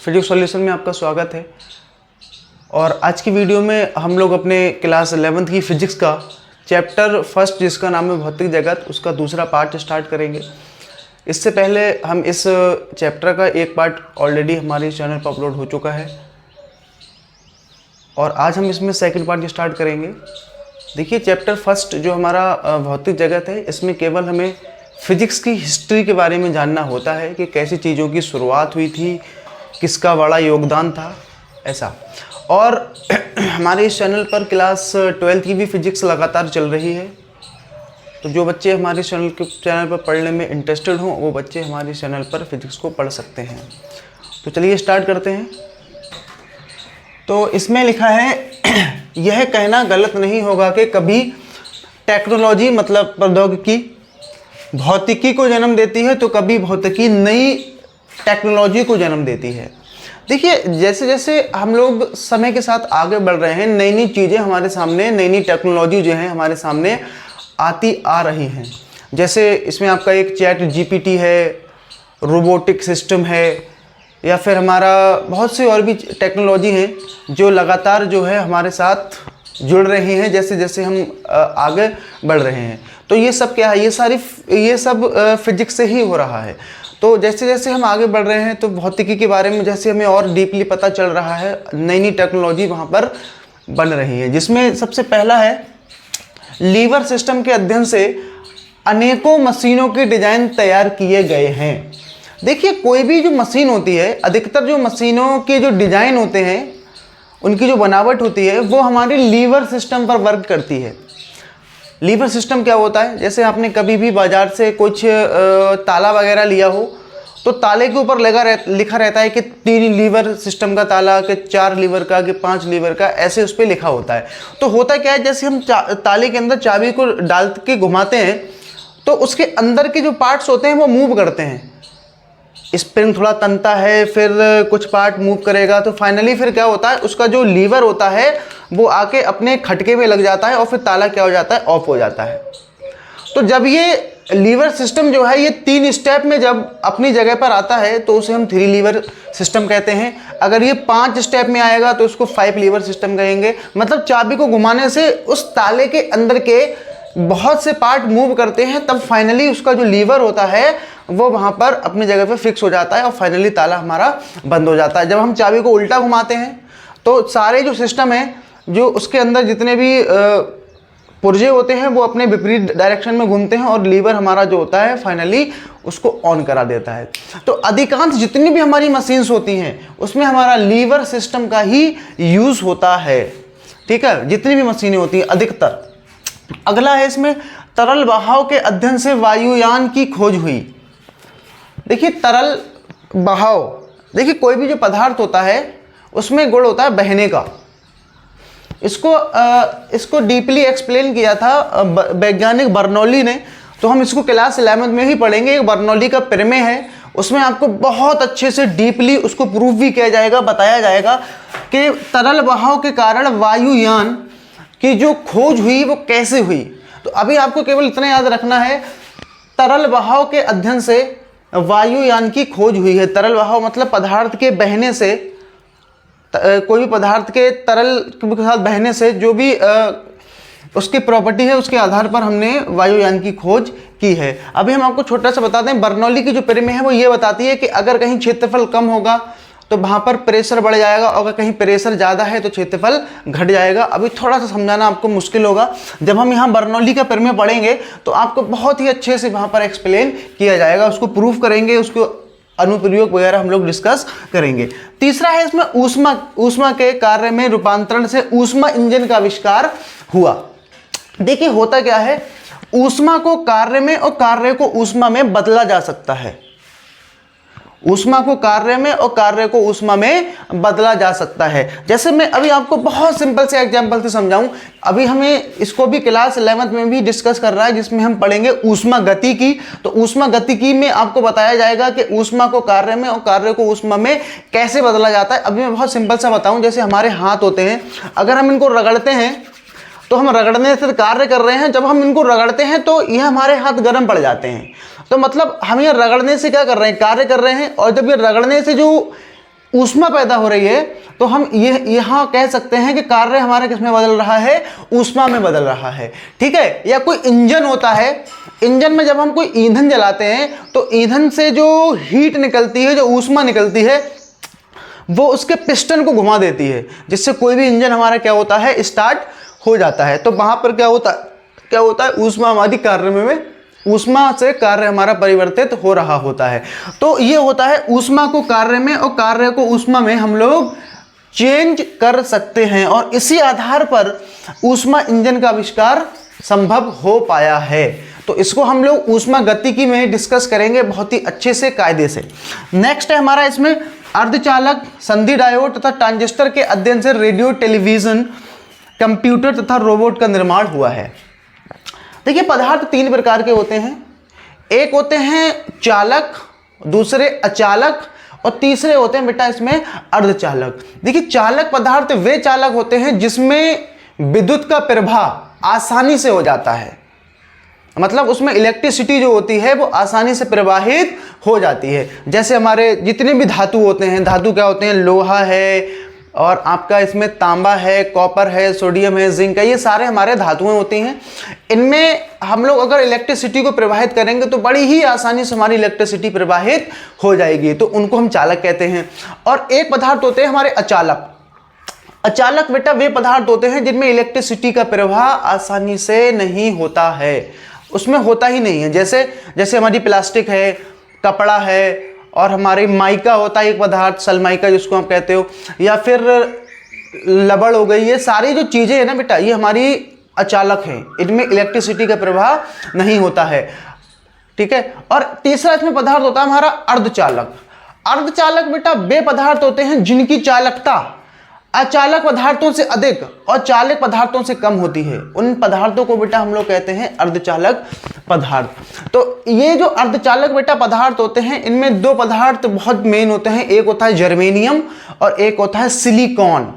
Physics solution में आपका स्वागत है। और आज की वीडियो में हम लोग अपने क्लास 11th की फिजिक्स का चैप्टर फर्स्ट, जिसका नाम है भौतिक जगत, उसका दूसरा पार्ट स्टार्ट करेंगे। इससे पहले हम इस चैप्टर का एक पार्ट ऑलरेडी हमारे चैनल पर अपलोड हो चुका है और आज हम इसमें सेकंड पार्ट स्टार्ट करेंगे। देखिए, चैप्टर फर्स्ट जो हमारा भौतिक जगत है, इसमें केवल हमें फिजिक्स की हिस्ट्री के बारे में जानना होता है कि कैसी चीज़ों की शुरुआत हुई थी, किसका बड़ा योगदान था, ऐसा। और हमारे इस चैनल पर क्लास 12th की भी फिजिक्स लगातार चल रही है, तो जो बच्चे हमारे चैनल पर पढ़ने में इंटरेस्टेड हों वो बच्चे हमारे चैनल पर फिजिक्स को पढ़ सकते हैं। तो चलिए स्टार्ट करते हैं। तो इसमें लिखा है यह कहना गलत नहीं होगा कि कभी टेक्नोलॉजी मतलब प्रौद्योगिकी भौतिकी को जन्म देती है तो कभी भौतिकी नई टेक्नोलॉजी को जन्म देती है। देखिए, जैसे जैसे हम लोग समय के साथ आगे बढ़ रहे हैं, नई नई चीज़ें हमारे सामने, नई नई टेक्नोलॉजी जो है हमारे सामने आती आ रही हैं। जैसे इसमें आपका एक चैट जीपीटी है, रोबोटिक सिस्टम है, या फिर हमारा बहुत सी और भी टेक्नोलॉजी हैं जो लगातार जो है हमारे साथ जुड़ रही हैं जैसे जैसे हम आगे बढ़ रहे हैं। तो ये सब क्या है, ये सब फिजिक्स से ही हो रहा है। तो जैसे जैसे हम आगे बढ़ रहे हैं तो भौतिकी के बारे में जैसे हमें और डीपली पता चल रहा है, नई नई टेक्नोलॉजी वहाँ पर बन रही है। जिसमें सबसे पहला है लीवर सिस्टम के अध्ययन से अनेकों मशीनों के डिज़ाइन तैयार किए गए हैं। देखिए, कोई भी जो मशीन होती है, अधिकतर जो मशीनों के जो डिज़ाइन होते हैं, उनकी जो बनावट होती है वो हमारे लीवर सिस्टम पर वर्क करती है। लीवर सिस्टम क्या होता है, जैसे आपने कभी भी बाज़ार से कुछ ताला वगैरह लिया हो तो ताले के ऊपर लिखा रहता है कि 3 लीवर सिस्टम का ताला, कि 4 लीवर का, कि 5 लीवर का, ऐसे उस पर लिखा होता है। तो होता क्या है, जैसे हम ताले के अंदर चाबी को डाल के घुमाते हैं तो उसके अंदर के जो पार्ट्स होते हैं वो मूव करते हैं। स्प्रिंग थोड़ा तनता है, फिर कुछ पार्ट मूव करेगा, तो फाइनली फिर क्या होता है, उसका जो लीवर होता है वो आके अपने खटके में लग जाता है और फिर ताला क्या हो जाता है, ऑफ हो जाता है। तो जब ये लीवर सिस्टम जो है ये 3 स्टेप में जब अपनी जगह पर आता है तो उसे हम 3 लीवर सिस्टम कहते हैं। अगर ये 5 स्टेप में आएगा तो उसको 5 लीवर सिस्टम कहेंगे। मतलब चाबी को घुमाने से उस ताले के अंदर के बहुत से पार्ट मूव करते हैं, तब फाइनली उसका जो लीवर होता है वो वहाँ पर अपनी जगह पे फिक्स हो जाता है और फाइनली ताला हमारा बंद हो जाता है। जब हम चाबी को उल्टा घुमाते हैं तो सारे जो सिस्टम है, जो उसके अंदर जितने भी पुर्जे होते हैं वो अपने विपरीत डायरेक्शन में घूमते हैं और लीवर हमारा जो होता है फाइनली उसको ऑन करा देता है। तो अधिकांश जितनी भी हमारी मशीन्स होती हैं उसमें हमारा लीवर सिस्टम का ही यूज़ होता है। ठीक है, जितनी भी मशीनें होती हैं अधिकतर। अगला है इसमें तरल बहाव के अध्ययन से वायुयान की खोज हुई। देखिए, तरल बहाव, देखिए कोई भी जो पदार्थ होता है उसमें गुण होता है बहने का। इसको डीपली एक्सप्लेन किया था वैज्ञानिक बर्नौली ने, तो हम इसको क्लास 11th में ही पढ़ेंगे। एक बर्नौली का प्रमेय है, उसमें आपको बहुत अच्छे से डीपली उसको प्रूफ भी किया जाएगा, बताया जाएगा कि तरल बहाव के कारण वायुयान की जो खोज हुई वो कैसे हुई। तो अभी आपको केवल इतना याद रखना है, तरल बहाव के अध्ययन से वायुयान की खोज हुई है। तरल बहाव मतलब पदार्थ के बहने से, कोई भी पदार्थ के तरल के साथ बहने से जो भी उसकी प्रॉपर्टी है उसके आधार पर हमने वायुयान की खोज की है। अभी हम आपको छोटा सा बता दें, बर्नौली की जो प्रमेय है वो ये बताती है कि अगर कहीं क्षेत्रफल कम होगा तो वहाँ पर प्रेशर बढ़ जाएगा, और अगर कहीं प्रेशर ज़्यादा है तो क्षेत्रफल घट जाएगा। अभी थोड़ा सा समझाना आपको मुश्किल होगा, जब हम यहाँ बर्नौली का प्रमेय पढ़ेंगे तो आपको बहुत ही अच्छे से वहाँ पर एक्सप्लेन किया जाएगा, उसको प्रूफ करेंगे, उसको अनुप्रयोग वगैरह हम लोग डिस्कस करेंगे। तीसरा है इसमें ऊष्मा के कार्य में रूपांतरण से ऊष्मा इंजन का आविष्कार हुआ। देखिए, होता क्या है, ऊष्मा को कार्य में और कार्य को ऊष्मा में बदला जा सकता है। ऊष्मा को कार्य में और कार्य को ऊष्मा में बदला जा सकता है। जैसे मैं अभी आपको बहुत सिंपल से एग्जांपल से समझाऊं, अभी हमें इसको भी क्लास 11th में भी डिस्कस कर रहा है, जिसमें हम पढ़ेंगे ऊष्मा गतिकी। तो ऊष्मा गतिकी में आपको बताया जाएगा कि ऊष्मा को कार्य में और कार्य को ऊष्मा में कैसे बदला जाता है। अभी मैं बहुत सिंपल सा बताऊं, जैसे हमारे हाथ होते हैं, अगर हम इनको रगड़ते हैं तो हम रगड़ने से कार्य कर रहे हैं, जब हम इनको रगड़ते हैं तो यह हमारे हाथ गर्म पड़ जाते हैं। तो मतलब हम ये रगड़ने से क्या कर रहे हैं, कार्य कर रहे हैं। और जब ये रगड़ने से जो ऊष्मा पैदा हो रही है, तो हम ये यहाँ कह सकते हैं कि कार्य हमारा किसमें बदल रहा है, ऊष्मा में बदल रहा है। ठीक है। या कोई इंजन होता है, इंजन में जब हम कोई ईंधन जलाते हैं तो ईंधन से जो हीट निकलती है, जो ऊष्मा निकलती है, वो उसके पिस्टन को घुमा देती है, जिससे कोई भी इंजन हमारा क्या होता है, स्टार्ट हो जाता है। तो वहां पर क्या होता है, ऊष्मा हमारी कार्य में, ऊष्मा से कार्य हमारा परिवर्तित हो रहा होता है। तो ये होता है ऊष्मा को कार्य में और कार्य को ऊष्मा में हम लोग चेंज कर सकते हैं, और इसी आधार पर ऊष्मा इंजन का आविष्कार संभव हो पाया है। तो इसको हम लोग ऊष्मा गतिकी में डिस्कस करेंगे बहुत ही अच्छे से, कायदे से। नेक्स्ट है हमारा इसमें अर्धचालक, संधि डायोड तथा ट्रांजिस्टर के अध्ययन से रेडियो, टेलीविजन, कंप्यूटर तथा रोबोट का निर्माण हुआ है। देखिए, पदार्थ 3 प्रकार के होते हैं। एक होते हैं चालक, दूसरे अचालक, और तीसरे होते हैं बेटा इसमें अर्धचालक। देखिए, चालक पदार्थ वे चालक होते हैं जिसमें विद्युत का प्रवाह आसानी से हो जाता है, मतलब उसमें इलेक्ट्रिसिटी जो होती है वो आसानी से प्रवाहित हो जाती है। जैसे हमारे जितने भी धातु होते हैं, धातु क्या होते हैं, लोहा है, और आपका इसमें तांबा है, कॉपर है, सोडियम है, जिंक है, ये सारे हमारे धातुएं होती हैं। इनमें हम लोग अगर इलेक्ट्रिसिटी को प्रवाहित करेंगे तो बड़ी ही आसानी से हमारी इलेक्ट्रिसिटी प्रवाहित हो जाएगी, तो उनको हम चालक कहते हैं। और एक पदार्थ होते हैं हमारे अचालक। अचालक बेटा वे पदार्थ होते हैं जिनमें इलेक्ट्रिसिटी का प्रवाह आसानी से नहीं होता है, उसमें होता ही नहीं है। जैसे हमारी प्लास्टिक है, कपड़ा है, और हमारी माइका होता है एक पदार्थ, सनमाइका जिसको हम कहते हो, या फिर लबड़ हो गई, ये सारी जो चीज़ें हैं ना बेटा, ये हमारी अचालक हैं, इनमें इलेक्ट्रिसिटी का प्रवाह नहीं होता है। ठीक है। और तीसरा इसमें पदार्थ होता है हमारा अर्धचालक। अर्धचालक बेटा वे पदार्थ होते हैं जिनकी चालकता अचालक पदार्थों से अधिक और चालक पदार्थों से कम होती है, उन पदार्थों को बेटा हम लोग कहते हैं अर्धचालक पदार्थ। तो ये जो अर्धचालक बेटा पदार्थ होते हैं, इनमें 2 पदार्थ बहुत मेन होते हैं, एक होता है जर्मेनियम और एक होता है सिलिकॉन।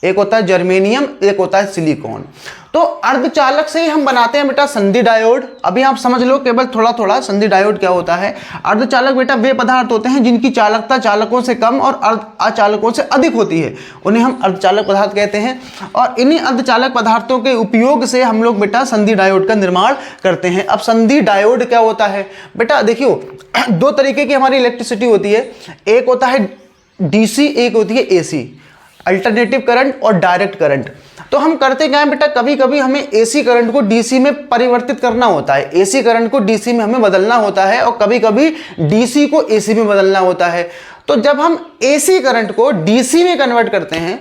एक होता है जर्मेनियम, एक होता है सिलिकॉन। तो अर्धचालक से ही हम बनाते हैं बेटा संधि डायोड। अभी आप समझ लो केवल थोड़ा थोड़ा संधि डायोड क्या होता है। अर्धचालक बेटा वे पदार्थ होते हैं जिनकी चालकता चालकों से कम और अचालकों से अधिक होती है, उन्हें हम अर्धचालक पदार्थ कहते हैं। और इन्हीं अर्धचालक पदार्थों के उपयोग से हम लोग बेटा संधि डायोड का निर्माण करते हैं। अब संधि डायोड क्या होता है बेटा, देखियो 2 तरीके की हमारी इलेक्ट्रिसिटी होती है, एक होता है डीसी, एक होती है एसी, अल्टरनेटिव करंट और डायरेक्ट करंट। तो हम करते क्या है बेटा, कभी कभी हमें एसी करंट को डीसी में परिवर्तित करना होता है, एसी करंट को डीसी में हमें बदलना होता है, और कभी कभी डीसी को एसी में बदलना होता है। तो जब हम एसी करंट को डीसी में कन्वर्ट करते हैं,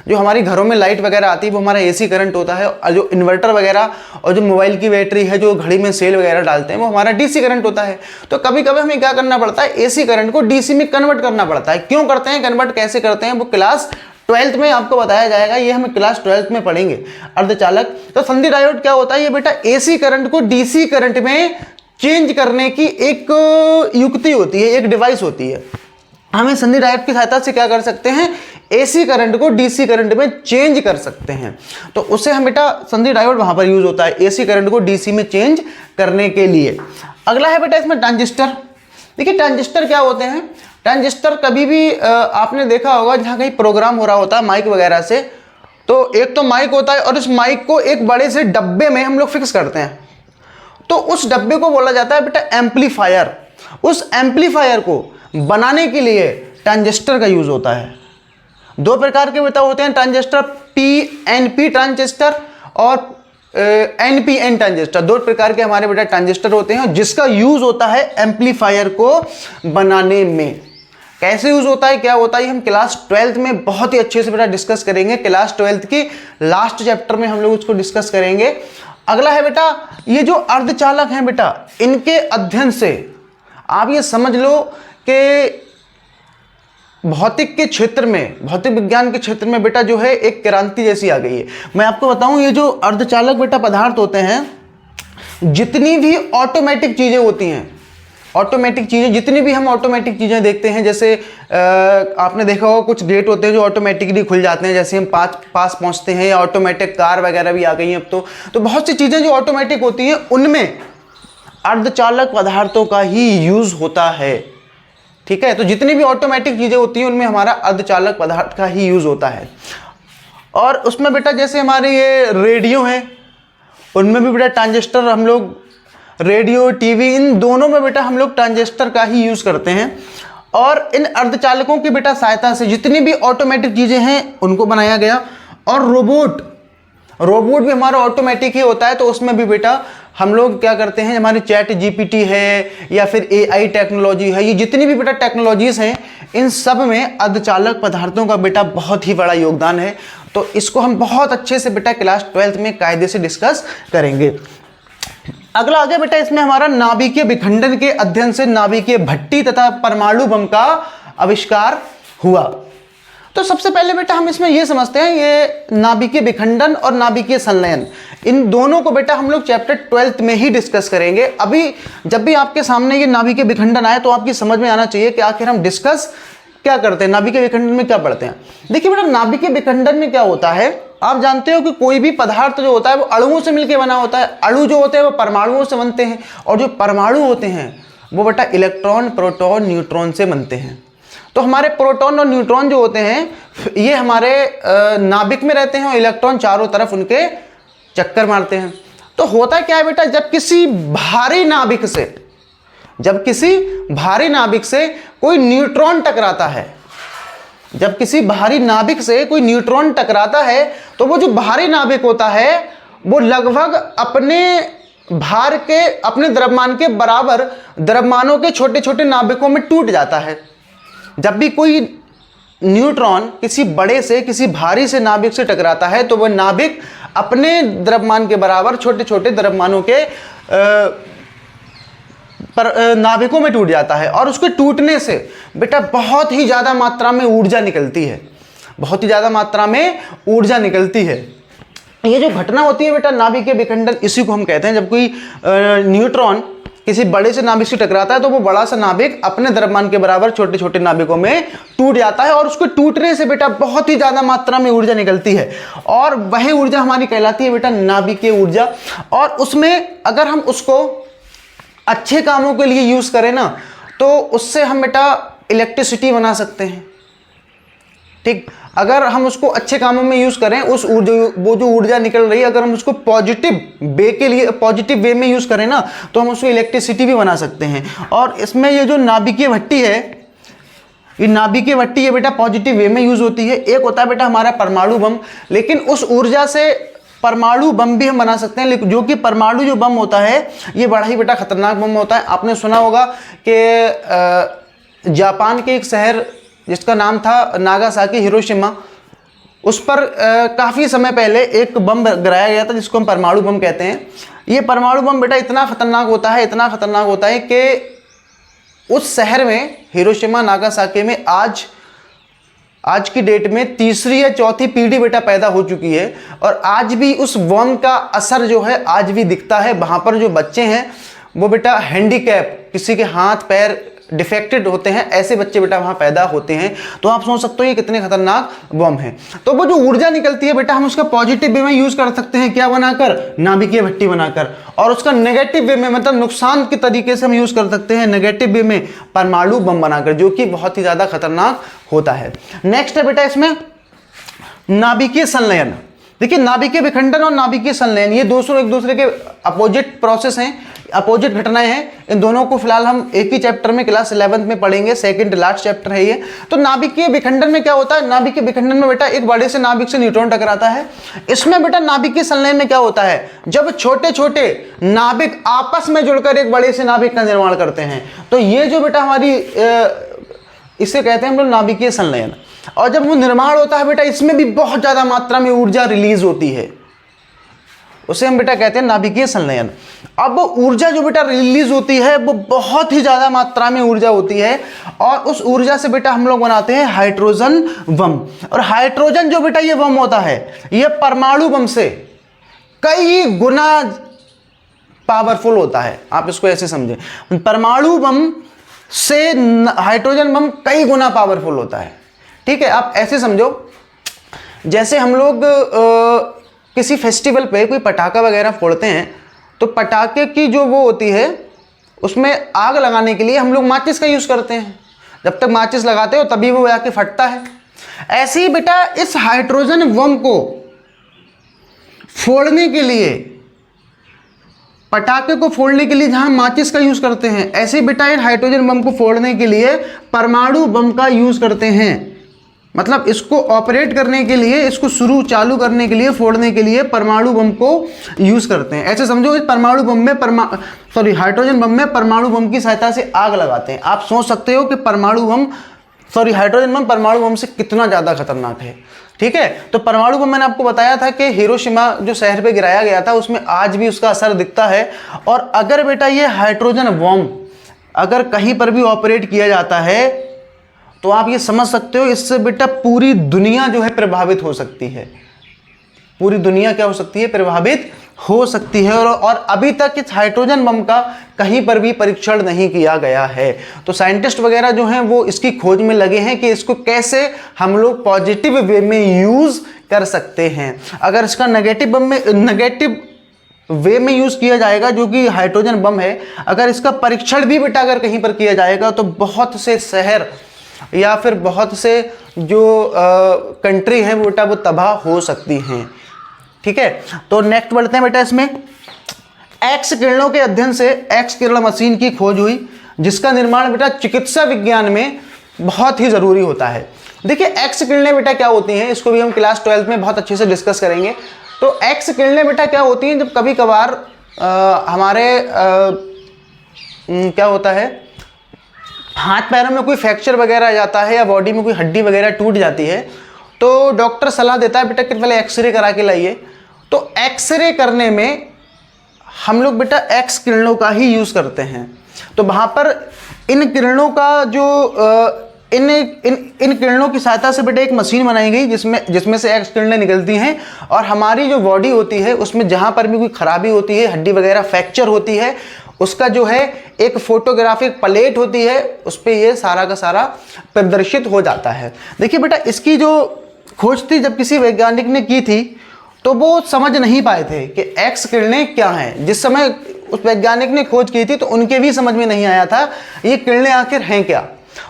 जो हमारी घरों में लाइट वगैरह आती है वो हमारा एसी करंट होता है, और जो इन्वर्टर वगैरह और जो मोबाइल की बैटरी है, जो घड़ी में सेल वगैरह डालते हैं, वो हमारा डीसी करंट होता है। तो कभी कभी हमें क्या करना पड़ता है, एसी करंट को डीसी में कन्वर्ट करना पड़ता है। क्यों करते हैं, कन्वर्ट कैसे करते हैं, वो क्लास 12th में आपको बताया जाएगा, ये हम क्लास 12th में पढ़ेंगे अर्धचालक। तो संधि डायोड क्या होता है, ये बेटा एसी करंट को डीसी करंट में चेंज करने की एक युक्ति होती है, एक डिवाइस होती है। हमें संधि डायोड की सहायता से क्या कर सकते हैं, एसी करंट को डीसी करंट में चेंज कर सकते हैं। तो उससे हम बेटा संधि डायोड वहां पर यूज होता है, एसी करंट को डीसी में चेंज करने के लिए। अगला है बेटा इसमें ट्रांजिस्टर। देखिए ट्रांजिस्टर क्या होते हैं, ट्रांजिस्टर कभी भी आपने देखा होगा जहाँ कहीं प्रोग्राम हो रहा होता है माइक वगैरह से, तो एक तो माइक होता है और इस माइक को एक बड़े से डब्बे में हम लोग फिक्स करते हैं, तो उस डब्बे को बोला जाता है बेटा एम्पलीफायर। उस एम्पलीफायर को बनाने के लिए ट्रांजिस्टर का यूज होता है। 2 प्रकार के बेटा होते हैं ट्रांजिस्टर, पीएनपी ट्रांजिस्टर और एनपीएन ट्रांजिस्टर। 2 प्रकार के हमारे बेटा ट्रांजिस्टर होते हैं जिसका यूज होता है एम्पलीफायर को बनाने में। कैसे यूज होता है, क्या होता है, हम क्लास 12th में बहुत ही अच्छे से बेटा डिस्कस करेंगे। क्लास 12th की लास्ट चैप्टर में हम लोग उसको डिस्कस करेंगे। अगला है बेटा ये जो अर्धचालक हैं बेटा, इनके अध्ययन से आप ये समझ लो कि भौतिक के क्षेत्र में, भौतिक विज्ञान के क्षेत्र में बेटा जो है एक क्रांति जैसी आ गई है। मैं आपको बताऊं, ये जो अर्धचालक बेटा पदार्थ होते हैं, जितनी भी ऑटोमेटिक चीजें होती हैं, ऑटोमेटिक चीजें, जितनी भी हम ऑटोमेटिक चीजें देखते हैं, जैसे आपने देखा होगा कुछ गेट होते हैं जो ऑटोमेटिकली खुल जाते हैं, जैसे हम पास पहुंचते हैं, या ऑटोमेटिक कार वगैरह भी आ गई हैं अब तो बहुत सी चीजें जो ऑटोमेटिक होती हैं उनमें अर्धचालक पदार्थों का ही यूज होता है। ठीक है, तो जितनी भी ऑटोमेटिक चीज़ें होती हैं उनमें हमारा अर्धचालक पदार्थ का ही यूज़ होता है। और उसमें बेटा जैसे हमारे ये रेडियो हैं, उनमें भी बेटा ट्रांजिस्टर हम लोग, रेडियो, टीवी, इन दोनों में बेटा हम लोग ट्रांजिस्टर का ही यूज़ करते हैं। और इन अर्धचालकों की बेटा सहायता से जितनी भी ऑटोमेटिक चीज़ें हैं उनको बनाया गया। और रोबोट भी हमारा ऑटोमेटिक ही होता है, तो उसमें भी बेटा हम लोग क्या करते हैं, हमारी चैट जीपीटी है या फिर AI टेक्नोलॉजी है, ये जितनी भी बेटा टेक्नोलॉजीज हैं इन सब में अर्धचालक पदार्थों का बेटा बहुत ही बड़ा योगदान है। तो इसको हम बहुत अच्छे से बेटा क्लास 12th में कायदे से डिस्कस करेंगे। अगला आगे बेटा इसमें हमारा नाभिकीय विखंडन के अध्ययन से नाभिकीय भट्टी तथा परमाणु बम का आविष्कार हुआ। तो सबसे पहले बेटा हम इसमें ये समझते हैं, ये नाभिकीय विखंडन और नाभिकीय संलयन, इन दोनों को बेटा हम लोग चैप्टर 12th में ही डिस्कस करेंगे। अभी जब भी आपके सामने ये नाभिकीय विखंडन आए तो आपकी समझ में आना चाहिए कि आखिर हम डिस्कस क्या करते हैं, नाभिकीय विखंडन में क्या पढ़ते हैं। देखिए बेटा नाभिकीय विखंडन में क्या होता है, आप जानते हो कि कोई भी पदार्थ जो होता है वो अणुओं से मिलकर बना होता है। अणु जो होते हैं वो परमाणुओं से बनते हैं, और जो परमाणु होते हैं वो बेटा इलेक्ट्रॉन, प्रोटॉन, न्यूट्रॉन से बनते हैं। तो हमारे प्रोटॉन और न्यूट्रॉन जो होते हैं ये हमारे नाभिक में रहते हैं और इलेक्ट्रॉन चारों तरफ उनके चक्कर मारते हैं। तो होता क्या है बेटा, जब किसी भारी नाभिक से कोई न्यूट्रॉन टकराता है, जब किसी भारी नाभिक से कोई न्यूट्रॉन टकराता है तो वो जो भारी नाभिक होता है वो लगभग अपने भार के, अपने द्रव्यमान के बराबर द्रव्यमानों के छोटे छोटे नाभिकों में टूट जाता है। जब भी कोई न्यूट्रॉन किसी बड़े से, किसी भारी से नाभिक से टकराता है तो वह नाभिक अपने द्रव्यमान के बराबर छोटे छोटे द्रव्यमानों के नाभिकों में टूट जाता है। और उसके टूटने से बेटा बहुत ही ज़्यादा मात्रा में ऊर्जा निकलती है, बहुत ही ज़्यादा मात्रा में ऊर्जा निकलती है। ये जो घटना होती है बेटा नाभिकीय विखंडन, इसी को हम कहते हैं। जब कोई न्यूट्रॉन किसी बड़े से नाभिक से टकराता है तो वो बड़ा सा नाभिक अपने द्रव्यमान के बराबर छोटे छोटे नाभिकों में टूट जाता है, और उसके टूटने से बेटा बहुत ही ज़्यादा मात्रा में ऊर्जा निकलती है, और वही ऊर्जा हमारी कहलाती है बेटा नाभिकीय ऊर्जा। और उसमें अगर हम उसको अच्छे कामों के लिए यूज़ करें ना तो उससे हम बेटा इलेक्ट्रिसिटी बना सकते हैं। ठीक, अगर हम उसको अच्छे कामों में यूज़ करें, उस ऊर्जा, वो जो ऊर्जा निकल रही है, अगर हम उसको पॉजिटिव वे में यूज़ करें ना तो हम उसको इलेक्ट्रिसिटी भी बना सकते हैं। और इसमें ये जो नाभिकीय भट्टी है, ये नाभिकीय भट्टी है बेटा पॉजिटिव वे में यूज़ होती है। एक होता है बेटा हमारा परमाणु बम, लेकिन उस ऊर्जा से परमाणु बम भी हम बना सकते हैं, लेकिन जो कि परमाणु जो बम होता है ये बड़ा ही बेटा खतरनाक बम होता है। आपने सुना होगा कि जापान के एक शहर जिसका नाम था नागासाकी, हिरोशिमा, उस पर काफ़ी समय पहले एक बम गिराया गया था जिसको हम परमाणु बम कहते हैं। ये परमाणु बम बेटा इतना खतरनाक होता है कि उस शहर में, हिरोशिमा नागासाकी में आज की डेट में तीसरी या चौथी पीढ़ी बेटा पैदा हो चुकी है, और आज भी उस बम का असर जो है आज भी दिखता है। वहाँ पर जो बच्चे हैं वो बेटा हैंडीकैप, किसी के हाथ पैर डिफेक्टेड होते हैं, ऐसे बच्चे बेटा वहाँ पैदा होते हैं। तो आप सोच सकते हो ये कितने खतरनाक बम है। तो वो जो ऊर्जा निकलती है बेटा हम उसका पॉजिटिव वे में यूज़ कर सकते हैं, क्या बनाकर, नाभिकीय भट्टी बनाकर, और उसका नेगेटिव वे में, मतलब नुकसान के तरीके से हम यूज़ कर सकते हैं नेगेटिव वे में परमाणु बम बनाकर, जो कि बहुत ही ज़्यादा खतरनाक होता है। नेक्स्ट है बेटा इसमें नाभिकीय संलयन। देखिए नाभिकीय विखंडन और नाभिकीय संलयन ये दोनों एक दूसरे के अपोजिट प्रोसेस हैं, अपोजिट घटनाएं हैं। इन दोनों को फिलहाल हम एक ही चैप्टर में क्लास 11th में पढ़ेंगे, सेकंड लास्ट चैप्टर है ये। तो नाभिकीय विखंडन में क्या होता है, नाभिकीय विखंडन में बेटा एक बड़े से नाभिक से न्यूट्रॉन टकराता है। इसमें बेटा नाभिकीय संलयन में क्या होता है, जब छोटे छोटे नाभिक आपस में जुड़कर एक बड़े से नाभिक का निर्माण करते हैं, तो ये जो बेटा हमारी इसे कहते हैं हम लोग नाभिकीय संलयन। और जब वो निर्माण होता है बेटा इसमें भी बहुत ज़्यादा मात्रा में ऊर्जा रिलीज होती है, उसे हम बेटा कहते हैं नाभिकीय संलयन। अब वो ऊर्जा जो बेटा रिलीज होती है वो बहुत ही ज़्यादा मात्रा में ऊर्जा होती है, और उस ऊर्जा से बेटा हम लोग बनाते हैं हाइड्रोजन बम। और हाइड्रोजन जो बेटा ये बम होता है ये परमाणु बम से कई गुना पावरफुल होता है। आप इसको ऐसे समझें, परमाणु बम से हाइड्रोजन बम कई गुना पावरफुल होता है। ठीक है, आप ऐसे समझो जैसे हम लोग किसी फेस्टिवल पे कोई पटाखा वगैरह फोड़ते हैं, तो पटाखे की जो वो होती है उसमें आग लगाने के लिए हम लोग माचिस का यूज़ करते हैं। जब तक माचिस लगाते हो तभी वो जाके फटता है। ऐसे ही बेटा इस हाइड्रोजन बम को फोड़ने के लिए, पटाखे को फोड़ने के लिए जहां माचिस का यूज करते हैं, ऐसे ही बेटा इन हाइड्रोजन बम को फोड़ने के लिए परमाणु बम का यूज करते हैं। मतलब इसको ऑपरेट करने के लिए, इसको चालू करने के लिए, फोड़ने के लिए परमाणु बम को यूज करते हैं। ऐसे समझो इस परमाणु बम में हाइड्रोजन बम में परमाणु बम की सहायता से आग लगाते हैं। आप सोच सकते हो कि हाइड्रोजन बम परमाणु बम से कितना ज्यादा खतरनाक है। ठीक है, तो परमाणु बम मैंने आपको बताया था कि हिरोशिमा जो शहर पे गिराया गया था उसमें आज भी उसका असर दिखता है। और अगर बेटा ये हाइड्रोजन बम अगर कहीं पर भी ऑपरेट किया जाता है तो आप ये समझ सकते हो इससे बेटा पूरी दुनिया जो है प्रभावित हो सकती है। पूरी दुनिया क्या हो सकती है? प्रभावित हो सकती है। और अभी तक इस हाइड्रोजन बम का कहीं पर भी परीक्षण नहीं किया गया है। तो साइंटिस्ट वगैरह जो हैं वो इसकी खोज में लगे हैं कि इसको कैसे हम लोग पॉजिटिव वे में यूज कर सकते हैं। अगर इसका नेगेटिव वे में यूज किया जाएगा जो कि हाइड्रोजन बम है, अगर इसका परीक्षण भी बेटा अगर कहीं पर किया जाएगा तो बहुत से शहर या फिर बहुत से जो कंट्री है वो बेटा वो तबाह हो सकती हैं। ठीक है, तो नेक्स्ट बढ़ते हैं बेटा। इसमें एक्स किरणों के अध्ययन से एक्स किरण मशीन की खोज हुई जिसका निर्माण बेटा चिकित्सा विज्ञान में बहुत ही जरूरी होता है। देखिए एक्स किरणें बेटा क्या होती हैं, इसको भी हम क्लास 12 में बहुत अच्छे से डिस्कस करेंगे। तो एक्स किरणें बेटा क्या होती हैं, जब कभी कभार हमारे क्या होता है, हाथ पैरों में कोई फ्रैक्चर वगैरह आ जाता है या बॉडी में कोई हड्डी वगैरह टूट जाती है तो डॉक्टर सलाह देता है बेटा कि पहले एक्सरे करा के लाइए। तो एक्सरे करने में हम लोग बेटा एक्स किरणों का ही यूज़ करते हैं। तो वहाँ पर इन किरणों का जो इन किरणों की सहायता से बेटा एक मशीन बनाई गई जिसमें से एक्स किरणें निकलती हैं और हमारी जो बॉडी होती है उसमें जहाँ पर भी कोई खराबी होती है, हड्डी वगैरह फ्रैक्चर होती है, उसका जो है एक फोटोग्राफिक प्लेट होती है, उस पर ये सारा का सारा प्रदर्शित हो जाता है। देखिए बेटा इसकी जो खोज थी जब किसी वैज्ञानिक ने की थी तो वो समझ नहीं पाए थे कि एक्स किरणें क्या हैं। जिस समय उस वैज्ञानिक ने खोज की थी तो उनके भी समझ में नहीं आया था ये किरणें आखिर हैं क्या।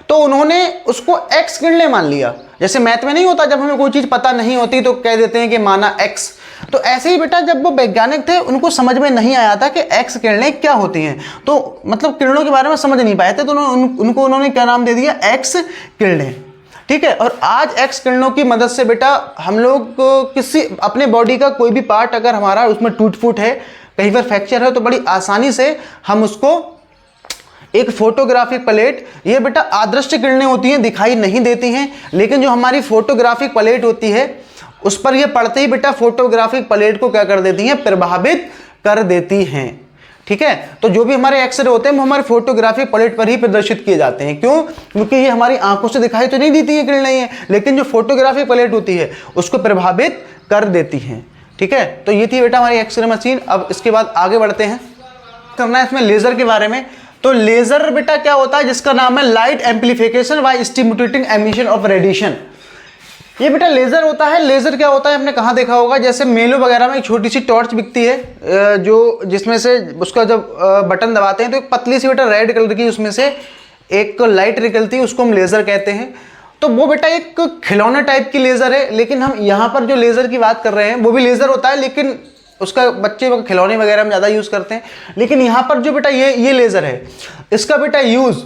तो उन्होंने उसको एक्स किरणें मान लिया। जैसे मैथ में नहीं होता, जब हमें कोई चीज़ पता नहीं होती तो कह देते हैं कि माना एक्स। तो ऐसे ही बेटा जब वो वैज्ञानिक थे उनको समझ में नहीं आया था कि एक्स किरणें क्या होती हैं, तो मतलब किरणों के बारे में समझ नहीं पाए थे, तो उन्होंने क्या नाम दे दिया, एक्स किरणें। ठीक है, और आज एक्स किरणों की मदद से बेटा हम लोग किसी अपने बॉडी का कोई भी पार्ट अगर हमारा उसमें टूट फूट है, कहीं पर फ्रैक्चर है, तो बड़ी आसानी से हम उसको एक फोटोग्राफिक प्लेट, ये बेटा अदृश्य किरणें होती हैं, दिखाई नहीं देती हैं, लेकिन जो हमारी फोटोग्राफिक प्लेट होती है उस पर ये पड़ते ही बेटा फोटोग्राफिक प्लेट को क्या कर देती हैं, प्रभावित कर देती हैं। ठीक है, तो जो भी हमारे एक्सरे होते हैं वो हमारे फोटोग्राफिक प्लेट पर ही प्रदर्शित किए जाते हैं। क्यों? क्योंकि ये हमारी आंखों से दिखाई तो नहीं देती है किरणें हैं, लेकिन जो फोटोग्राफिक प्लेट होती है उसको प्रभावित कर देती हैं। ठीक है, तो ये थी बेटा हमारी एक्सरे मशीन। अब इसके बाद आगे बढ़ते हैं, करना है इसमें लेजर के बारे में। तो लेजर बेटा क्या होता है, जिसका नाम है light amplification bye stimulating emission of radiation. ये बेटा लेजर होता है। लेजर क्या होता है, आपने कहाँ देखा होगा, जैसे मेलों वगैरह में एक छोटी सी टॉर्च बिकती है जो जिसमें से उसका जब बटन दबाते हैं तो एक पतली सी बेटा रेड कलर की उसमें से एक लाइट निकलती है, उसको हम लेजर कहते हैं। तो वो बेटा एक खिलौना टाइप की लेजर है, लेकिन हम यहाँ पर जो लेजर की बात कर रहे हैं वो भी लेजर होता है, लेकिन उसका बच्चे खिलौने वगैरह में ज़्यादा यूज़ करते हैं। लेकिन यहाँ पर जो बेटा ये लेज़र है, इसका बेटा यूज़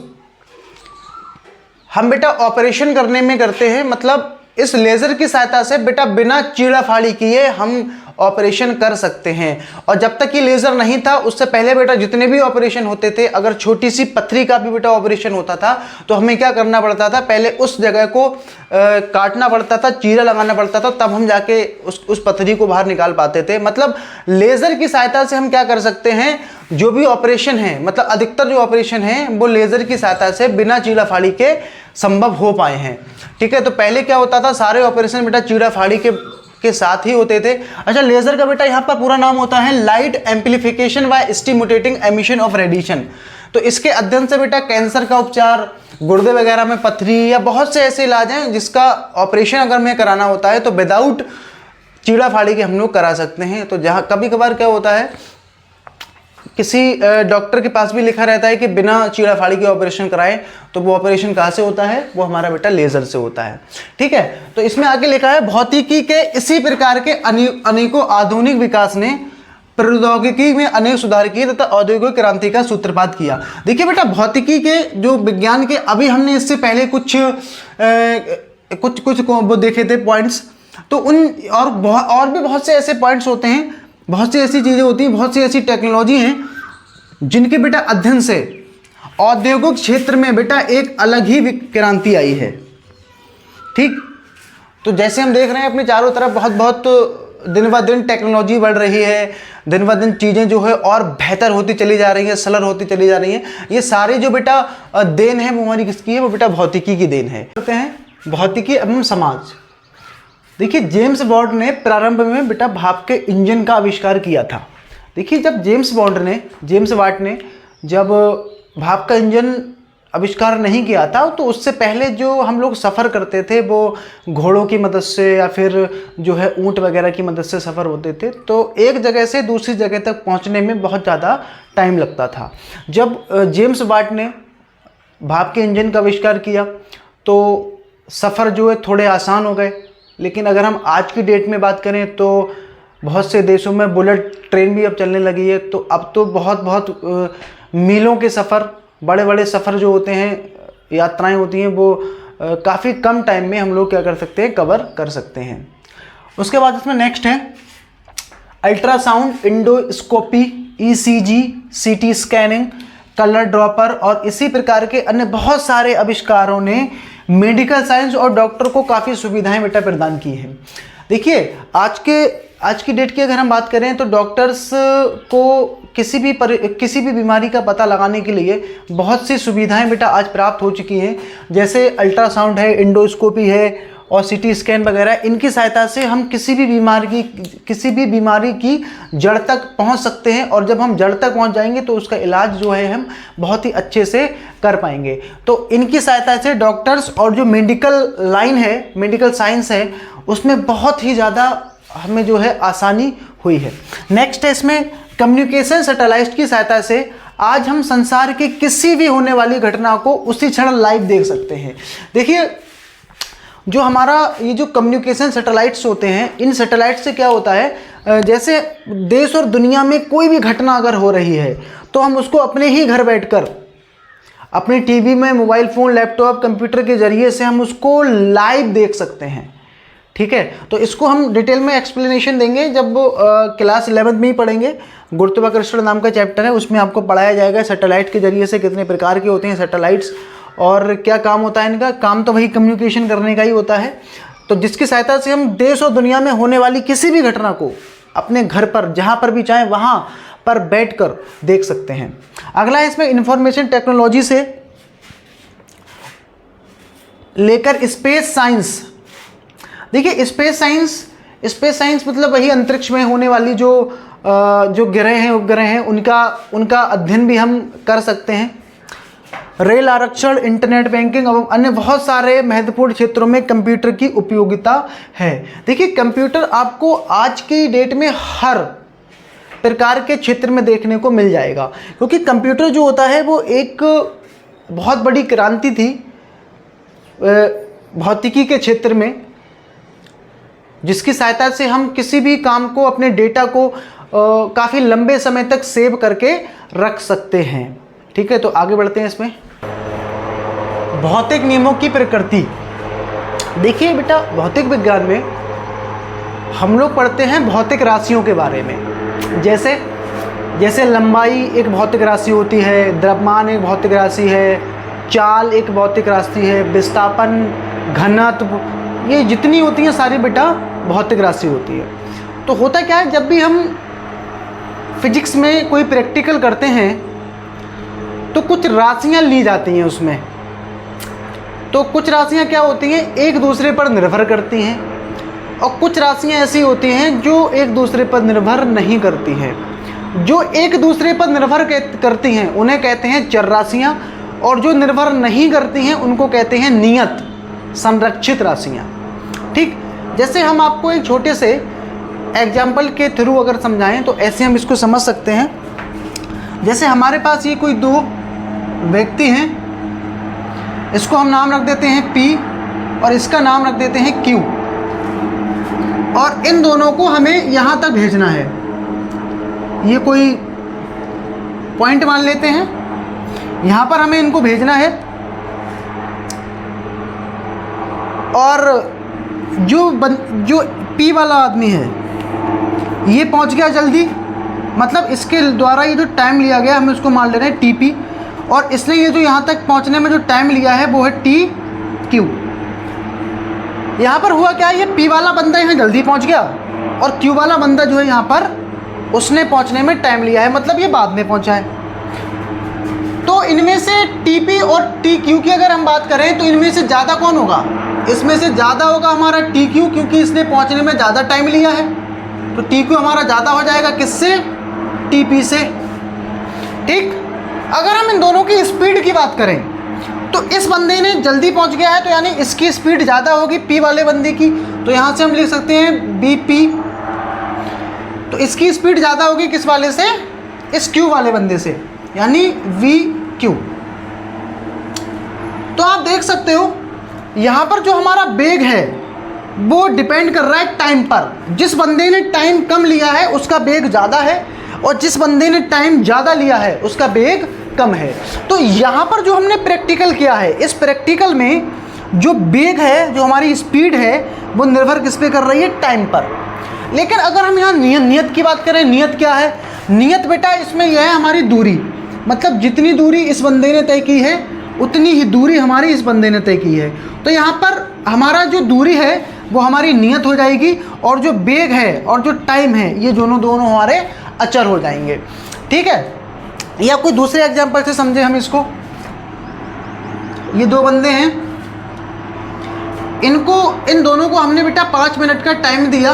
हम बेटा ऑपरेशन करने में करते हैं। मतलब इस लेज़र की सहायता से बेटा बिना चीड़ा फाड़ी किए हम ऑपरेशन कर सकते हैं। और जब तक ये लेज़र नहीं था उससे पहले बेटा जितने भी ऑपरेशन होते थे, अगर छोटी सी पथरी का भी बेटा ऑपरेशन होता था तो हमें क्या करना पड़ता था, पहले उस जगह को काटना पड़ता था, चीरा लगाना पड़ता था, तब हम जाके उस पथरी को बाहर निकाल पाते थे। मतलब लेज़र की सहायता से हम क्या कर सकते हैं, जो भी ऑपरेशन है, मतलब अधिकतर जो ऑपरेशन है वो लेज़र की सहायता से बिना चीरा फाड़ी के संभव हो पाए हैं। ठीक है, तो पहले क्या होता था, सारे ऑपरेशन बेटा चीरा फाड़ी के साथ ही होते थे। अच्छा, लेजर का बेटा यहाँ पर पूरा नाम होता है light amplification bye stimulating emission of radiation. तो इसके अध्ययन से बेटा कैंसर का उपचार, गुर्दे वगैरह में पथरी या बहुत से ऐसे इलाज हैं जिसका ऑपरेशन अगर हमें कराना होता है तो विदाउट चीड़ा फाड़ी के हम लोग करा सकते हैं। तो जहाँ कभी कभार क्या होता है किसी डॉक्टर के पास भी लिखा रहता है कि बिना चीड़ा फाड़ी के ऑपरेशन कराएं, तो वो ऑपरेशन कहाँ से होता है? वो हमारा बेटा लेज़र से होता है। ठीक है, तो इसमें आगे लिखा है भौतिकी के इसी प्रकार के अनेकों आधुनिक विकास ने प्रौद्योगिकी में अनेक सुधार किए तथा औद्योगिक क्रांति का सूत्रपात किया। देखिए बेटा, भौतिकी के जो विज्ञान के अभी हमने इससे पहले कुछ वो देखे थे पॉइंट्स, तो उन और भी बहुत से ऐसे पॉइंट्स होते हैं, बहुत सी ऐसी चीज़ें होती हैं, बहुत सी ऐसी टेक्नोलॉजी हैं जिनके बेटा अध्ययन से औद्योगिक क्षेत्र में बेटा एक अलग ही क्रांति आई है। ठीक, तो जैसे हम देख रहे हैं अपने चारों तरफ बहुत दिन ब दिन टेक्नोलॉजी बढ़ रही है, दिन ब दिन चीज़ें जो है और बेहतर होती चली जा रही हैं, सरल होती चली जा रही हैं। ये सारे जो बेटा देन है वो हमारी किसकी है? वो बेटा भौतिकी की देन है। कहते हैं भौतिकी एवं समाज। देखिए, जेम्स बॉन्ड ने प्रारंभ में बेटा भाप के इंजन का आविष्कार किया था। देखिए, जब जेम्स वाट ने जब भाप का इंजन आविष्कार नहीं किया था, तो उससे पहले जो हम लोग सफ़र करते थे वो घोड़ों की मदद से या फिर जो है ऊँट वगैरह की मदद से सफ़र होते थे, तो एक जगह से दूसरी जगह तक पहुंचने में बहुत ज़्यादा टाइम लगता था। जब जेम्स वाट ने भाप के इंजन का आविष्कार किया तो सफ़र जो है थोड़े आसान हो गए। लेकिन अगर हम आज की डेट में बात करें तो बहुत से देशों में बुलेट ट्रेन भी अब चलने लगी है, तो अब तो बहुत मीलों के सफ़र, बड़े सफ़र जो होते हैं, यात्राएं होती हैं, वो काफ़ी कम टाइम में हम लोग क्या कर सकते हैं? कवर कर सकते हैं। उसके बाद इसमें नेक्स्ट है अल्ट्रासाउंड, इंडोस्कोपी, ईसीजी, सीटी स्कैनिंग, कलर ड्रॉपर और इसी प्रकार के अन्य बहुत सारे आविष्कारों ने मेडिकल साइंस और डॉक्टर को काफ़ी सुविधाएं बेटा प्रदान की हैं। देखिए, आज की डेट की अगर हम बात करें तो डॉक्टर्स को किसी भी बीमारी का पता लगाने के लिए बहुत सी सुविधाएं बेटा आज प्राप्त हो चुकी हैं। जैसे अल्ट्रासाउंड है, इंडोस्कोपी है और सीटी स्कैन वगैरह, इनकी सहायता से हम किसी भी बीमारी की जड़ तक पहुंच सकते हैं, और जब हम जड़ तक पहुंच जाएंगे तो उसका इलाज जो है हम बहुत ही अच्छे से कर पाएंगे। तो इनकी सहायता से डॉक्टर्स और जो मेडिकल लाइन है, मेडिकल साइंस है, उसमें बहुत ही ज़्यादा हमें जो है आसानी हुई है। नेक्स्ट है इसमें कम्युनिकेशन सैटेलाइट की सहायता से आज हम संसार के किसी भी होने वाली घटना को उसी क्षण लाइव देख सकते हैं। देखिए, जो हमारा ये जो कम्युनिकेशन सैटेलाइट्स होते हैं, इन सैटेलाइट से क्या होता है, जैसे देश और दुनिया में कोई भी घटना अगर हो रही है तो हम उसको अपने ही घर बैठकर अपनी टीवी में, मोबाइल फ़ोन, लैपटॉप, कंप्यूटर के ज़रिए से हम उसको लाइव देख सकते हैं। ठीक है, तो इसको हम डिटेल में एक्सप्लेनेशन देंगे जब क्लास 11th में ही पढ़ेंगे। गुरुत्वाकर्षण नाम का चैप्टर है, उसमें आपको पढ़ाया जाएगा सैटेलाइट के जरिए से कितने प्रकार के होते हैं सैटेलाइट्स और क्या काम होता है इनका। काम तो वही कम्युनिकेशन करने का ही होता है, तो जिसकी सहायता से हम देश और दुनिया में होने वाली किसी भी घटना को अपने घर पर जहाँ पर भी चाहें वहाँ पर बैठकर देख सकते हैं। अगला है इसमें इंफॉर्मेशन टेक्नोलॉजी से लेकर स्पेस साइंस। देखिए, स्पेस साइंस मतलब वही अंतरिक्ष में होने वाली जो ग्रह हैं, उपग्रह हैं, उनका अध्ययन भी हम कर सकते हैं। रेल आरक्षण, इंटरनेट बैंकिंग और अन्य बहुत सारे महत्वपूर्ण क्षेत्रों में कंप्यूटर की उपयोगिता है। देखिए, कंप्यूटर आपको आज की डेट में हर प्रकार के क्षेत्र में देखने को मिल जाएगा, क्योंकि कंप्यूटर जो होता है वो एक बहुत बड़ी क्रांति थी भौतिकी के क्षेत्र में, जिसकी सहायता से हम किसी भी काम को, अपने डेटा को काफ़ी लंबे समय तक सेव करके रख सकते हैं। ठीक है, तो आगे बढ़ते हैं इसमें। भौतिक नियमों की प्रकृति। देखिए बेटा, भौतिक विज्ञान में हम लोग पढ़ते हैं भौतिक राशियों के बारे में। जैसे लंबाई एक भौतिक राशि होती है, द्रव्यमान एक भौतिक राशि है, चाल एक भौतिक राशि है, विस्थापन, घनत्व, ये जितनी होती हैं सारी बेटा भौतिक राशि होती है। तो होता क्या है, जब भी हम फिजिक्स में कोई प्रैक्टिकल करते हैं तो कुछ राशियां ली जाती हैं उसमें। तो कुछ राशियां क्या होती हैं, एक दूसरे पर निर्भर करती हैं, और कुछ राशियां ऐसी होती हैं जो एक दूसरे पर निर्भर नहीं करती हैं। जो एक दूसरे पर निर्भर करती हैं उन्हें कहते हैं चर राशियां, और जो निर्भर नहीं करती हैं उनको कहते हैं नियत संरक्षित राशियां। ठीक, जैसे हम आपको एक छोटे से एग्जाम्पल के थ्रू अगर समझाएं तो ऐसे हम इसको समझ सकते हैं। जैसे हमारे पास ये कोई दो व्यक्ति हैं, इसको हम नाम रख देते हैं P और इसका नाम रख देते हैं Q, और इन दोनों को हमें यहाँ तक भेजना है। ये कोई पॉइंट मान लेते हैं, यहाँ पर हमें इनको भेजना है। और जो P वाला आदमी है ये पहुँच गया जल्दी, मतलब इसके द्वारा ये जो टाइम लिया गया हमें उसको मान ले रहे हैं TP, और इसने ये जो यहाँ तक पहुँचने में जो टाइम लिया है वो है TQ। यहाँ पर हुआ क्या, ये P वाला बंदा यहाँ जल्दी पहुँच गया और Q वाला बंदा जो है यहाँ पर उसने पहुँचने में टाइम लिया है, मतलब ये बाद में पहुँचा है। तो इनमें से TP और TQ की अगर हम बात करें तो इनमें से ज़्यादा कौन होगा, इसमें से ज़्यादा होगा हमारा TQ, क्योंकि इसने पहुँचने में ज़्यादा टाइम लिया है। तो TQ हमारा ज़्यादा हो जाएगा किससे, TP से। ठीक, अगर हम इन दोनों की स्पीड की बात करें तो इस बंदे ने जल्दी पहुंच गया है, तो यानी इसकी स्पीड ज़्यादा होगी P वाले बंदे की, तो यहाँ से हम लिख सकते हैं BP। तो इसकी स्पीड ज़्यादा होगी किस वाले से, इस Q वाले बंदे से, यानी VQ। तो आप देख सकते हो यहाँ पर जो हमारा वेग है वो डिपेंड कर रहा है टाइम पर। जिस बंदे ने टाइम कम लिया है उसका वेग ज़्यादा है, और जिस बंदे ने टाइम ज़्यादा लिया है उसका वेग कम है। तो यहाँ पर जो हमने प्रैक्टिकल किया है, इस प्रैक्टिकल में जो वेग है, जो हमारी स्पीड है, वो निर्भर किस पे कर रही है, टाइम पर। लेकिन अगर हम यहाँ नियत की बात करें, नियत क्या है, नियत बेटा इसमें यह है हमारी दूरी, मतलब जितनी दूरी इस बंदे ने तय की है उतनी ही दूरी हमारी इस बंदे ने तय की है। तो यहाँ पर हमारा जो दूरी है वो हमारी नियत हो जाएगी, और जो वेग है और जो टाइम है ये दोनों हमारे अचर हो जाएंगे। ठीक है, या कोई दूसरे एग्जांपल से समझे हम इसको। ये दो बंदे हैं, इन दोनों को हमने बेटा 5 मिनट का टाइम दिया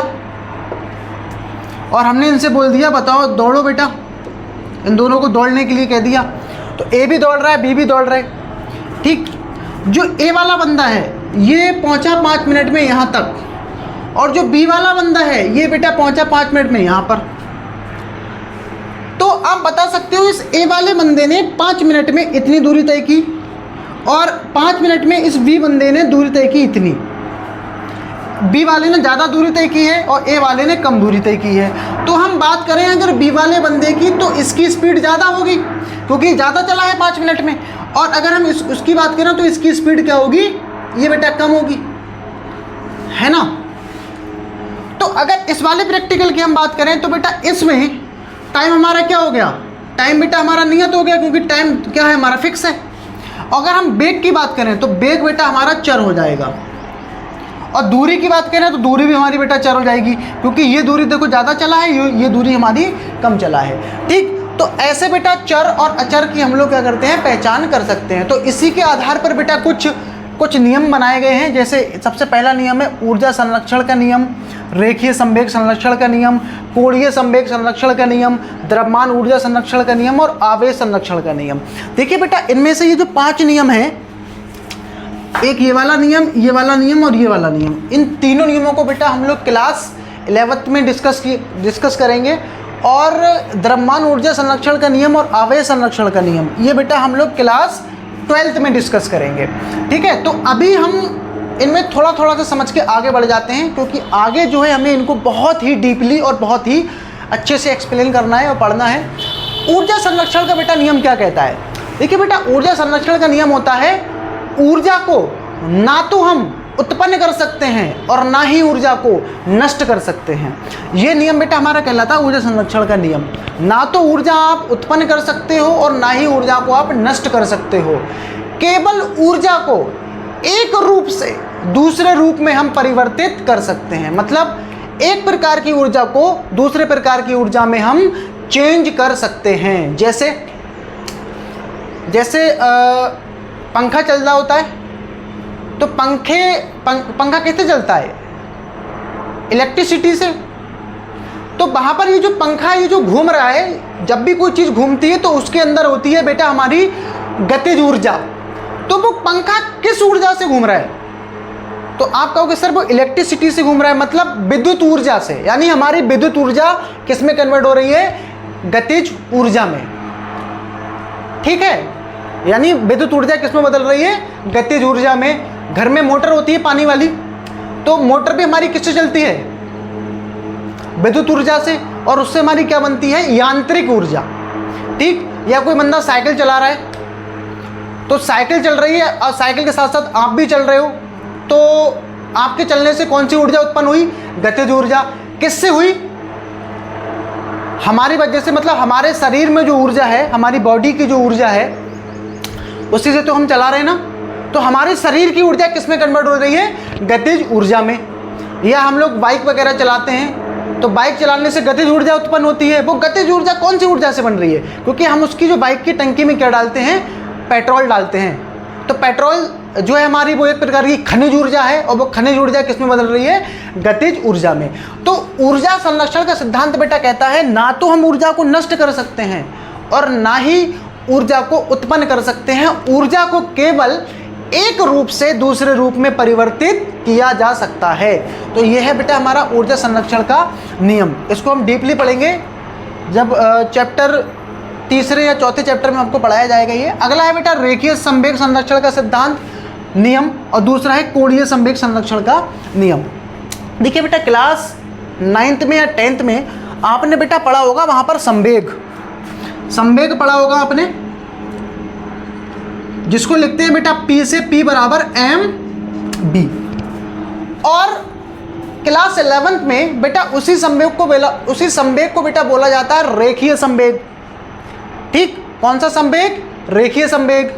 और हमने इनसे बोल दिया बताओ दौड़ो बेटा, इन दोनों को दौड़ने के लिए कह दिया। तो A भी दौड़ रहा है, B भी दौड़ रहा है। ठीक, जो A वाला बंदा है ये पहुंचा 5 मिनट में यहाँ तक, और जो B वाला बंदा है ये बेटा पहुंचा 5 मिनट में यहाँ पर। तो आप बता सकते हो इस A वाले बंदे ने 5 मिनट में इतनी दूरी तय की, और 5 मिनट में इस B बंदे ने दूरी तय की इतनी। B वाले ने ज़्यादा दूरी तय की है और A वाले ने कम दूरी तय की है। तो हम बात करें अगर B वाले बंदे की तो इसकी स्पीड ज़्यादा होगी क्योंकि ज़्यादा चला है 5 मिनट में, और अगर हम उसकी बात करें तो इसकी स्पीड क्या होगी, ये बेटा कम होगी, है ना। तो अगर इस वाले प्रैक्टिकल की हम बात करें तो बेटा इसमें टाइम हमारा क्या हो गया, टाइम बेटा हमारा नियत हो गया, क्योंकि टाइम क्या है हमारा फिक्स है। अगर हम वेग की बात करें तो वेग बेटा हमारा चर हो जाएगा, और दूरी की बात करें तो दूरी भी हमारी बेटा चर हो जाएगी, क्योंकि ये दूरी देखो ज़्यादा चला है, ये दूरी हमारी कम चला है। ठीक, तो ऐसे बेटा चर और अचर की हम लोग क्या करते हैं, पहचान कर सकते हैं। तो इसी के आधार पर बेटा कुछ नियम बनाए गए हैं। जैसे सबसे पहला नियम है ऊर्जा संरक्षण का नियम, रेखीय संवेग संरक्षण का नियम, कोणीय संवेग संरक्षण का नियम, द्रव्यमान ऊर्जा संरक्षण का नियम और आवेश संरक्षण का नियम। देखिए बेटा इनमें से ये जो 5 नियम हैं, एक ये वाला नियम और ये वाला नियम, इन तीनों नियमों को बेटा हम लोग क्लास 11th में डिस्कस करेंगे। और द्रव्यमान ऊर्जा संरक्षण का नियम और आवेश संरक्षण का नियम ये बेटा हम लोग क्लास 12th में डिस्कस करेंगे। ठीक है, तो अभी हम इनमें थोड़ा सा समझ के आगे बढ़ जाते हैं, क्योंकि आगे जो है हमें इनको बहुत ही डीपली और बहुत ही अच्छे से एक्सप्लेन करना है और पढ़ना है। ऊर्जा संरक्षण का बेटा नियम क्या कहता है, देखिए बेटा ऊर्जा संरक्षण का नियम होता है ऊर्जा को ना तो हम उत्पन्न कर सकते हैं और ना ही ऊर्जा को नष्ट कर सकते हैं। ये नियम बेटा हमारा कहलाता है ऊर्जा संरक्षण का नियम। ना तो ऊर्जा आप उत्पन्न कर सकते हो और ना ही ऊर्जा को आप नष्ट कर सकते हो। केवल ऊर्जा को एक रूप से दूसरे रूप में हम परिवर्तित कर सकते हैं, मतलब एक प्रकार की ऊर्जा को दूसरे प्रकार की ऊर्जा में हम चेंज कर सकते हैं। जैसे पंखा चल रहा होता है तो पंखा कैसे चलता है, इलेक्ट्रिसिटी से। तो वहाँ पर ये जो पंखा ये जो घूम रहा है, जब भी कोई चीज़ घूमती है तो उसके अंदर होती है बेटा हमारी गतिज ऊर्जा। तो वो पंखा किस ऊर्जा से घूम रहा है, तो आप कहोगे सर वो इलेक्ट्रिसिटी से घूम रहा है, मतलब विद्युत ऊर्जा से। यानी हमारी विद्युत ऊर्जा किस में कन्वर्ट हो रही है, गतिज ऊर्जा में। ठीक है, यानी विद्युत ऊर्जा किस में बदल रही है? गतिज ऊर्जा में। घर में मोटर होती है पानी वाली, तो मोटर भी हमारी किससे चलती है? विद्युत ऊर्जा से, और उससे हमारी क्या बनती है? यांत्रिक ऊर्जा। ठीक, या कोई बंदा साइकिल चला रहा है, तो साइकिल चल रही है और साइकिल के साथ साथ आप भी चल रहे हो, तो आपके चलने से कौन सी ऊर्जा उत्पन्न हुई? गतिज ऊर्जा। किससे हुई? हमारी वजह से, मतलब हमारे शरीर में जो ऊर्जा है, हमारी बॉडी की जो ऊर्जा है, उसी से तो हम चला रहे हैं ना। तो हमारे शरीर की ऊर्जा किस में कन्वर्ट हो रही है? गतिज ऊर्जा में। या हम लोग बाइक वगैरह चलाते हैं, तो बाइक चलाने से गतिज ऊर्जा उत्पन्न होती है। वो गतिज ऊर्जा कौन सी ऊर्जा से बन रही है? क्योंकि हम उसकी जो बाइक की टंकी में क्या डालते हैं? पेट्रोल डालते हैं। तो पेट्रोल जो है हमारी, वो एक प्रकार की खनिज ऊर्जा है, और वो खनिज ऊर्जा किस में बदल रही है? गतिज ऊर्जा में। तो ऊर्जा संरक्षण का सिद्धांत बेटा कहता है, ना तो हम ऊर्जा को नष्ट कर सकते हैं और ना ही ऊर्जा को उत्पन्न कर सकते हैं। ऊर्जा को केवल एक रूप से दूसरे रूप में परिवर्तित किया जा सकता है। तो यह है बेटा हमारा ऊर्जा संरक्षण का नियम। इसको हम डीपली पढ़ेंगे जब चैप्टर तीसरे या चौथे चैप्टर में आपको पढ़ाया जाएगा। ये अगला है बेटा रेखीय संवेग संरक्षण का सिद्धांत नियम, और दूसरा है कोणीय संवेग संरक्षण का नियम। देखिए बेटा, क्लास 9th में या 10th में आपने बेटा पढ़ा होगा, वहां पर संवेग पढ़ा होगा आपने, जिसको लिखते हैं बेटा P से P बराबर mb। और क्लास 11th में बेटा उसी संवेग को बेटा बोला जाता है रेखीय संवेग। ठीक, कौन सा संवेग? रेखीय संवेग।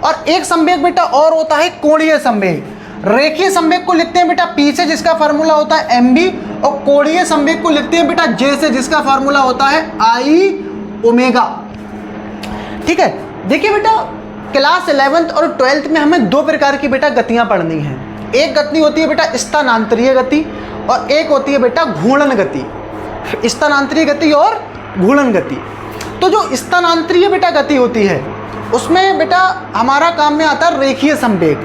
और एक संवेग बेटा और होता है कोणीय संवेग। रेखीय संवेग को लिखते हैं बेटा P से, जिसका फार्मूला होता है mb, और कोणीय संवेग को लिखते हैं बेटा J से, जिसका फार्मूला होता है I ओमेगा। ठीक है, देखिए बेटा क्लास 11th और 12th में हमें दो प्रकार की बेटा गतियां पढ़नी है। एक गति होती है बेटा स्थानांतरीय गति, और एक होती है बेटा घूर्णन गति। स्थानांतरीय गति और घूर्णन गति। तो जो स्थानांतरीय बेटा गति होती है, उसमें बेटा हमारा काम में आता है रेखीय संवेग,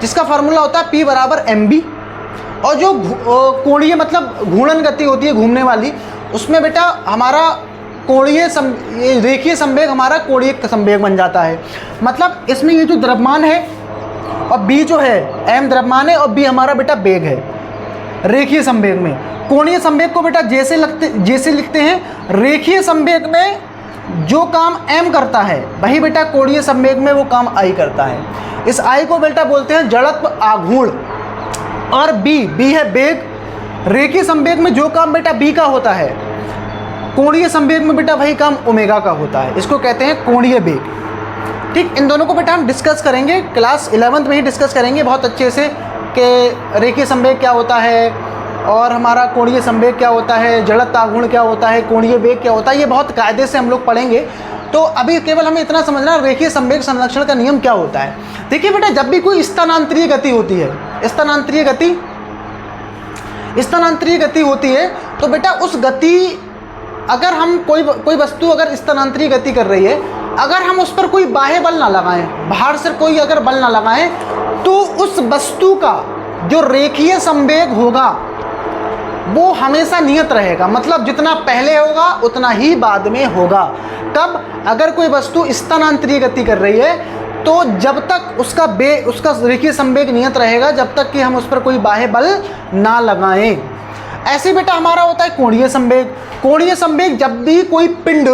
जिसका फार्मूला होता है P बराबर mb। और जो कोणीय मतलब घूर्णन गति होती है, घूमने वाली, उसमें बेटा हमारा रेखीय संवेग हमारा कोणीय संवेग बन जाता है। मतलब इसमें ये जो द्रव्यमान है और b जो है, m द्रव्यमान है और b हमारा बेटा वेग है रेखीय संवेग में। कोणीय संवेग को बेटा जैसे लिखते हैं। रेखीय संवेग में जो काम m करता है, वही बेटा कोणीय संवेग में वो काम I करता है। इस I को बेटा बोलते हैं जड़त्व आघूर्ण। और b है वेग। रेखीय संवेग में जो काम बेटा b का होता है, कोणीय संवेग में बेटा वही काम ओमेगा का होता है। इसको कहते हैं कोणीय वेग। ठीक, इन दोनों को बेटा हम डिस्कस करेंगे, क्लास 11th में ही डिस्कस करेंगे बहुत अच्छे से, कि रेखीय संवेग क्या होता है और हमारा कोणीय संवेग क्या होता है, जड़त्व आघूर्ण क्या होता है, कोणीय वेग क्या होता है। ये बहुत कायदे से हम लोग पढ़ेंगे। तो अभी केवल हमें इतना समझना रेखीय संवेग संरक्षण का नियम क्या होता है। देखिए बेटा, जब भी कोई स्थानांतरीय गति होती है, स्थानांतरीय गति होती है, तो बेटा उस गति, अगर हम कोई वस्तु अगर स्थानांतरीय गति कर रही है, अगर हम उस पर कोई बाह्य बल ना लगाएं, बाहर से कोई अगर बल ना लगाएं, तो उस वस्तु का जो रेखीय संवेग होगा वो हमेशा नियत रहेगा। मतलब जितना पहले होगा उतना ही बाद में होगा। कब? अगर कोई वस्तु स्थानांतरीय गति कर रही है, तो जब तक उसका रेखीय संवेग नियत रहेगा, जब तक कि हम उस पर कोई बाह्य बल ना लगाएं। ऐसे बेटा हमारा होता है कोणीय संवेग। कोणीय संवेग जब भी कोई पिंड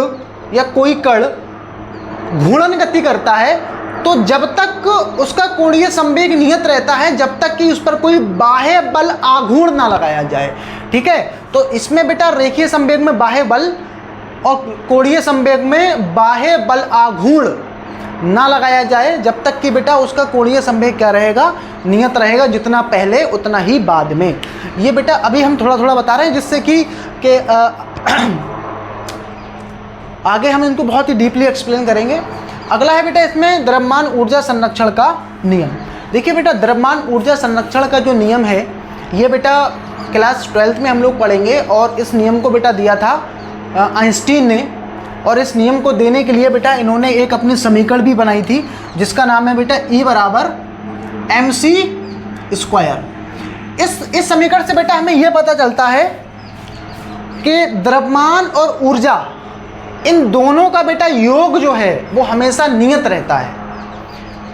या कोई कण घूर्णन गति करता है, तो जब तक उसका कोणीय संवेग नियत रहता है, जब तक कि उस पर कोई बाह्य बल आघूर्ण ना लगाया जाए। ठीक है, तो इसमें बेटा रेखीय संवेग में बाह्य बल और कोणीय संवेग में बाह्य बल आघूर्ण ना लगाया जाए, जब तक कि बेटा उसका कोणीय संवेग क्या रहेगा? नियत रहेगा। जितना पहले उतना ही बाद में। ये बेटा अभी हम थोड़ा थोड़ा बता रहे हैं, जिससे कि आगे हम इनको बहुत ही डीपली एक्सप्लेन करेंगे। अगला है बेटा इसमें द्रव्यमान ऊर्जा संरक्षण का नियम। देखिए बेटा, द्रव्यमान ऊर्जा संरक्षण का जो नियम है, ये बेटा क्लास 12th में हम लोग पढ़ेंगे। और इस नियम को बेटा दिया था आइंस्टीन ने, और इस नियम को देने के लिए बेटा इन्होंने एक अपनी समीकरण भी बनाई थी, जिसका नाम है बेटा E बराबर mc²। इस समीकरण से बेटा हमें यह पता चलता है कि द्रव्यमान और ऊर्जा इन दोनों का बेटा योग जो है वो हमेशा नियत रहता है।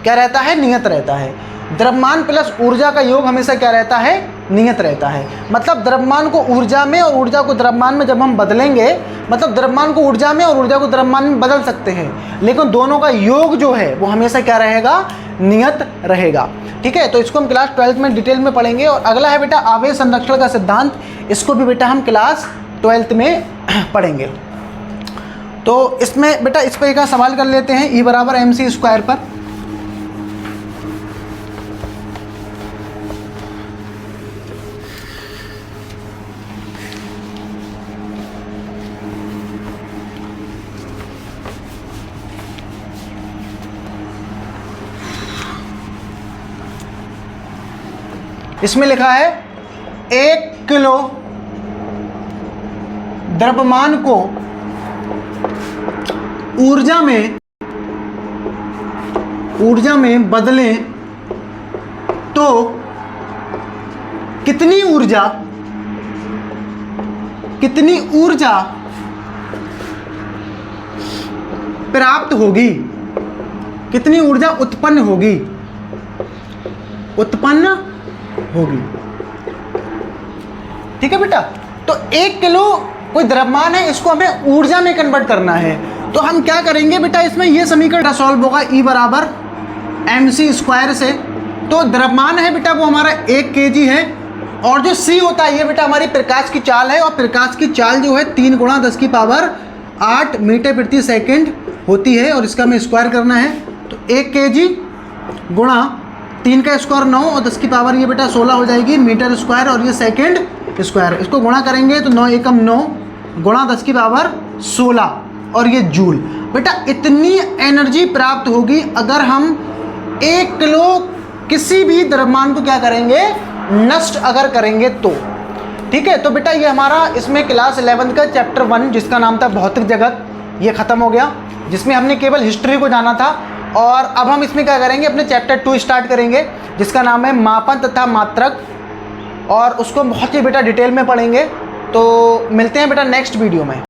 क्या रहता है? नियत रहता है। द्रव्यमान प्लस ऊर्जा का योग हमेशा क्या रहता है? नियत रहता है। मतलब द्रव्यमान को ऊर्जा में और ऊर्जा को द्रव्यमान में जब हम बदलेंगे, मतलब द्रव्यमान को ऊर्जा में और ऊर्जा को द्रव्यमान में बदल सकते हैं, लेकिन दोनों का योग जो है वो हमेशा क्या रहेगा? नियत रहेगा। ठीक है, तो इसको हम क्लास 12th में डिटेल में पढ़ेंगे। और अगला है बेटा आवेश संरक्षण का सिद्धांत, इसको भी बेटा हम क्लास 12th में पढ़ेंगे। तो इसमें बेटा इस पर एक सवाल कर लेते हैं, E बराबर mc स्क्वायर पर। इसमें लिखा है 1 किलो द्रव्यमान को ऊर्जा में बदलें तो कितनी ऊर्जा प्राप्त होगी, कितनी ऊर्जा उत्पन्न होगी। ठीक है बेटा, तो 1 किलो कोई द्रव्यमान है, इसको हमें ऊर्जा में कन्वर्ट करना है। तो हम क्या करेंगे बेटा, इसमें ये समीकरण सॉल्व होगा E बराबर mc स्क्वायर से। तो द्रव्यमान है बेटा वो हमारा 1 kg है, और जो c होता है ये बेटा हमारी प्रकाश की चाल है, और प्रकाश की चाल जो है 3 गुणा 10 की पावर 8 मीटर प्रति सेकंड होती है, और इसका हमें स्क्वायर करना है। तो 1 kg गुणा 3 का स्क्वायर 9 और 10 की पावर ये बेटा 16 हो जाएगी मीटर स्क्वायर, और ये सेकंड स्क्वायर। इसको गुणा करेंगे तो 9 एकम 9 गुणा 10 की पावर 16, और ये जूल। बेटा इतनी एनर्जी प्राप्त होगी अगर हम 1 किलो किसी भी द्रव्यमान को क्या करेंगे? नष्ट अगर करेंगे तो। ठीक है, तो बेटा ये हमारा इसमें क्लास 11th का चैप्टर 1 जिसका नाम था भौतिक जगत, ये ख़त्म हो गया, जिसमें हमने केवल हिस्ट्री को जाना था। और अब हम इसमें क्या करेंगे? अपने चैप्टर 2 स्टार्ट करेंगे, जिसका नाम है मापन तथा मात्रक, और उसको बहुत ही बेटा डिटेल में पढ़ेंगे। तो मिलते हैं बेटा नेक्स्ट वीडियो में।